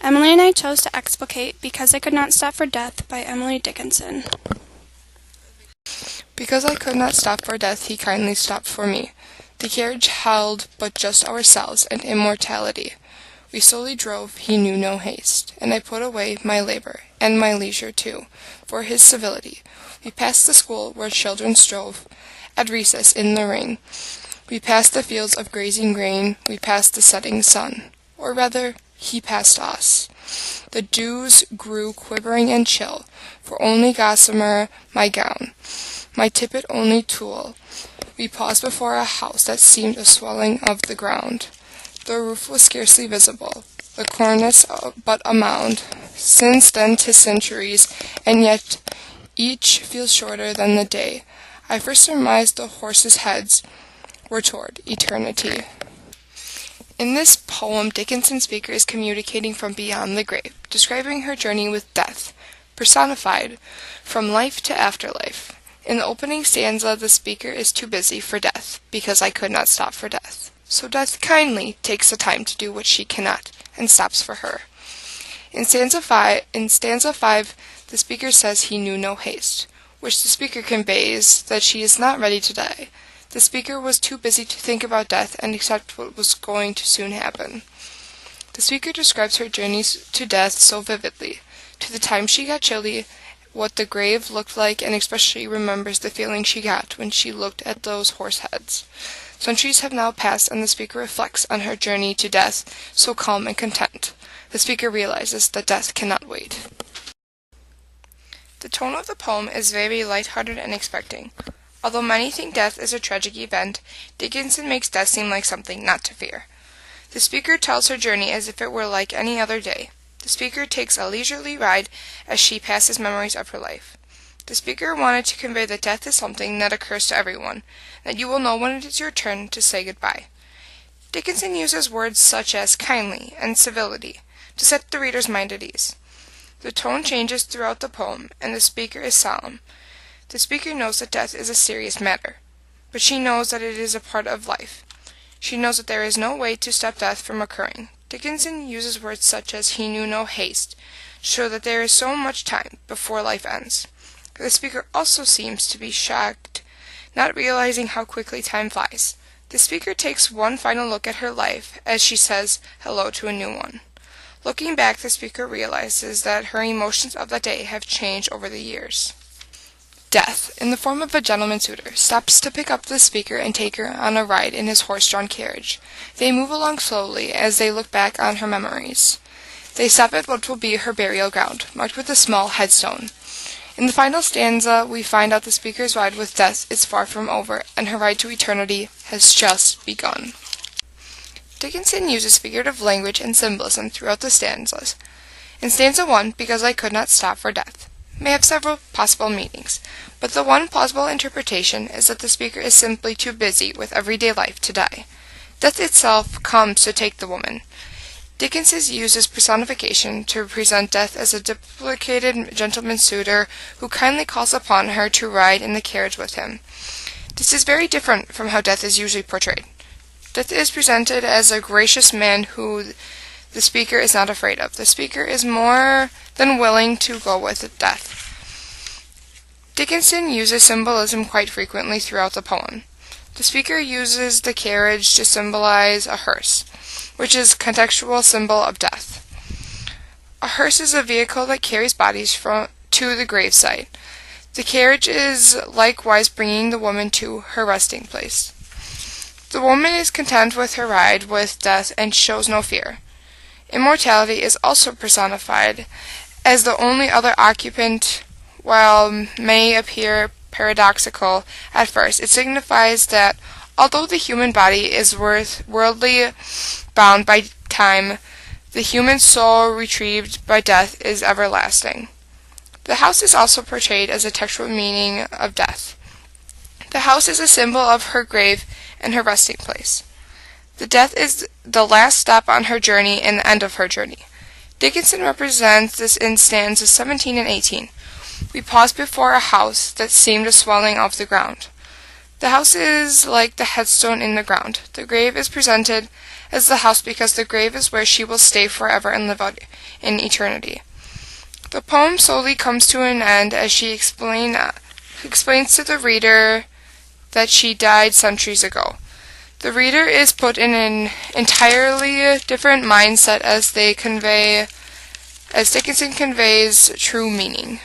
Emily and I chose to explicate Because I Could Not Stop for Death by Emily Dickinson. Because I could not stop for death, he kindly stopped for me. The carriage held but just ourselves and immortality. We slowly drove, he knew no haste, and I put away my labor, and my leisure too, for his civility. We passed the school where children strove at recess in the rain. We passed the fields of grazing grain, we passed the setting sun. Or rather, he passed us. The dews grew quivering and chill, for only gossamer my gown, my tippet only tulle. We paused before a house that seemed a swelling of the ground. The roof was scarcely visible, the cornice but a mound. Since then 'tis centuries, and yet each feels shorter than the day I first surmised the horses' heads were toward eternity. In this poem, Dickinson's speaker is communicating from beyond the grave, describing her journey with death, personified from life to afterlife. In the opening stanza, the speaker is too busy for death, because I could not stop for death. So death kindly takes the time to do what she cannot, and stops for her. In stanza 5, the speaker says he knew no haste, which the speaker conveys that she is not ready to die. The speaker was too busy to think about death and accept what was going to soon happen. The speaker describes her journeys to death so vividly, to the time she got chilly, what the grave looked like, and especially remembers the feeling she got when she looked at those horse heads. Centuries have now passed, and the speaker reflects on her journey to death, so calm and content. The speaker realizes that death cannot wait. The tone of the poem is very light-hearted and expecting. Although many think death is a tragic event, Dickinson makes death seem like something not to fear. The speaker tells her journey as if it were like any other day. The speaker takes a leisurely ride as she passes memories of her life. The speaker wanted to convey that death is something that occurs to everyone, that you will know when it is your turn to say goodbye. Dickinson uses words such as kindly and civility to set the reader's mind at ease. The tone changes throughout the poem, and the speaker is solemn. The speaker knows that death is a serious matter, but she knows that it is a part of life. She knows that there is no way to stop death from occurring. Dickinson uses words such as he knew no haste, to show that there is so much time before life ends. The speaker also seems to be shocked, not realizing how quickly time flies. The speaker takes one final look at her life as she says hello to a new one. Looking back, the speaker realizes that her emotions of that day have changed over the years. Death, in the form of a gentleman suitor, stops to pick up the speaker and take her on a ride in his horse-drawn carriage. They move along slowly as they look back on her memories. They stop at what will be her burial ground, marked with a small headstone. In the final stanza, we find out the speaker's ride with death is far from over, and her ride to eternity has just begun. Dickinson uses figurative language and symbolism throughout the stanzas. In stanza 1, Because I Could Not Stop for Death, may have several possible meanings, but the one plausible interpretation is that the speaker is simply too busy with everyday life to die. Death itself comes to take the woman. Dickinson uses personification to represent death as a duplicated gentleman suitor who kindly calls upon her to ride in the carriage with him. This is very different from how death is usually portrayed. Death is presented as a gracious man who the speaker is not afraid of. The speaker is more than willing to go with death. Dickinson uses symbolism quite frequently throughout the poem. The speaker uses the carriage to symbolize a hearse, which is a contextual symbol of death. A hearse is a vehicle that carries bodies to the gravesite. The carriage is likewise bringing the woman to her resting place. The woman is content with her ride with death and shows no fear. Immortality is also personified as the only other occupant. While may appear paradoxical at first, it signifies that although the human body is worldly bound by time, the human soul retrieved by death is everlasting. The house is also portrayed as a textual meaning of death. The house is a symbol of her grave and her resting place. The death is the last stop on her journey and the end of her journey. Dickinson represents this in stanzas 17 and 18. We paused before a house that seemed a swelling of the ground. The house is like the headstone in the ground. The grave is presented as the house because the grave is where she will stay forever and live out in eternity. The poem slowly comes to an end as she explains to the reader that she died centuries ago. The reader is put in an entirely different mindset as Dickinson conveys true meaning.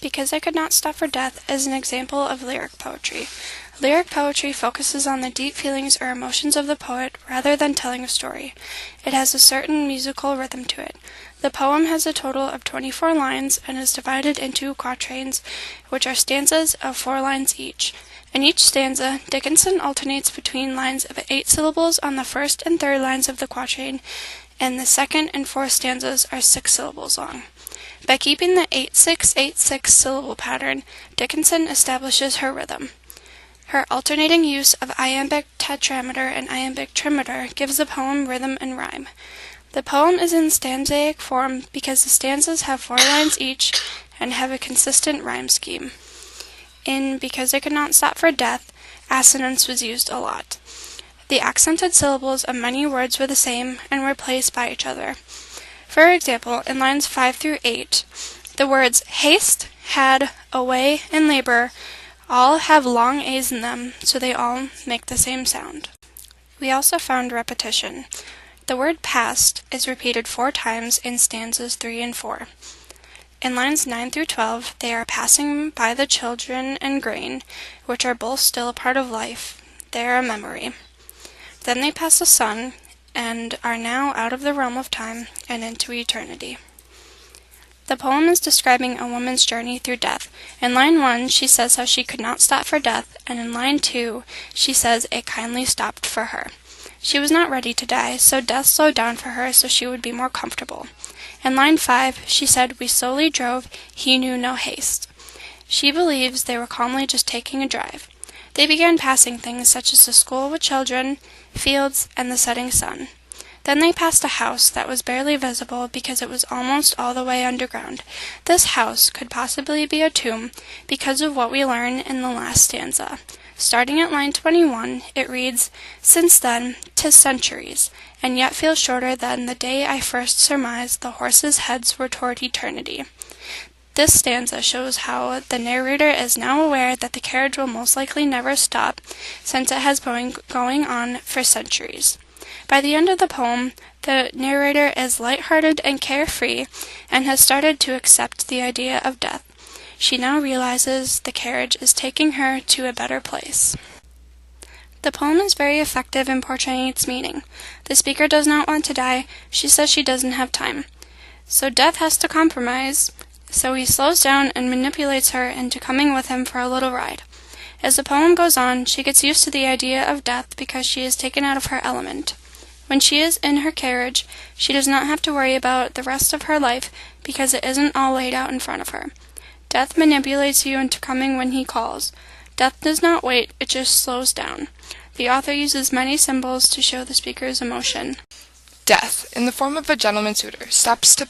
Because I Could Not Stop for Death is an example of lyric poetry. Lyric poetry focuses on the deep feelings or emotions of the poet rather than telling a story. It has a certain musical rhythm to it. The poem has a total of 24 lines and is divided into quatrains, which are stanzas of 4 lines each. In each stanza, Dickinson alternates between lines of 8 syllables on the first and third lines of the quatrain, and the second and fourth stanzas are 6 syllables long. By keeping the 8-6-8-6 syllable pattern, Dickinson establishes her rhythm. Her alternating use of iambic tetrameter and iambic trimeter gives the poem rhythm and rhyme. The poem is in stanzaic form because the stanzas have 4 lines each and have a consistent rhyme scheme. In Because I Could Not Stop for Death, assonance was used a lot. The accented syllables of many words were the same and were placed by each other. For example, in lines 5 through 8, the words haste, had, away, and labor all have long A's in them, so they all make the same sound. We also found repetition. The word past is repeated 4 times in stanzas 3 and 4. In lines 9 through 12, they are passing by the children and grain, which are both still a part of life. They are a memory. Then they pass the sun, and are now out of the realm of time and into eternity. The poem is describing a woman's journey through death. In line 1, she says how she could not stop for death, and in line 2, she says it kindly stopped for her. She was not ready to die, so death slowed down for her so she would be more comfortable. In line 5, she said, we slowly drove, he knew no haste. She believes they were calmly just taking a drive. They began passing things such as the school with children, fields, and the setting sun. Then they passed a house that was barely visible because it was almost all the way underground. This house could possibly be a tomb because of what we learn in the last stanza. Starting at line 21, it reads, since then, 'tis centuries, and yet feels shorter than the day I first surmised the horses' heads were toward eternity. This stanza shows how the narrator is now aware that the carriage will most likely never stop, since it has been going on for centuries. By the end of the poem, the narrator is lighthearted and carefree, and has started to accept the idea of death. She now realizes the carriage is taking her to a better place. The poem is very effective in portraying its meaning. The speaker does not want to die. She says she doesn't have time. So death has to compromise, so he slows down and manipulates her into coming with him for a little ride. As the poem goes on, she gets used to the idea of death because she is taken out of her element. When she is in her carriage, she does not have to worry about the rest of her life because it isn't all laid out in front of her. Death manipulates you into coming when he calls. Death does not wait, it just slows down. The author uses many symbols to show the speaker's emotion. Death, in the form of a gentleman suitor, stops to